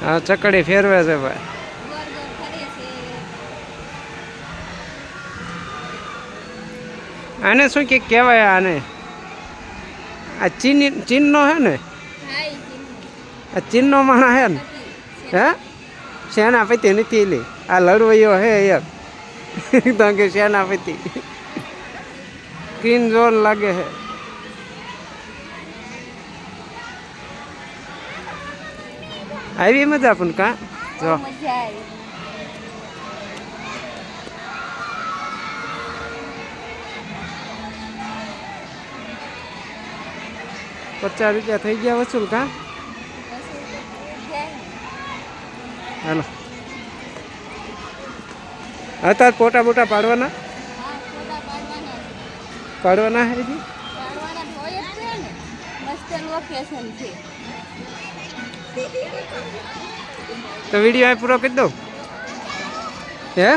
હા ચકડી ફેરવે છે ભાઈ. આને શું કે કહેવાય આને? આ ચીનનો હે ને? આ ચીનનો માણસ હે ને? હે સેનાપતિ નથી લે, આ લડવૈયો હે એક. તો કે સેનાપતિ સ્કીન જોર લાગે છે. આવી મજા પણ કા જો ₹50 થઈ ગયા વસૂલ કા? હાલો અત્યારે ફોટા બોટા પાડવાના હે જી? તો વિડીયો પૂરો કરી દઉં હે?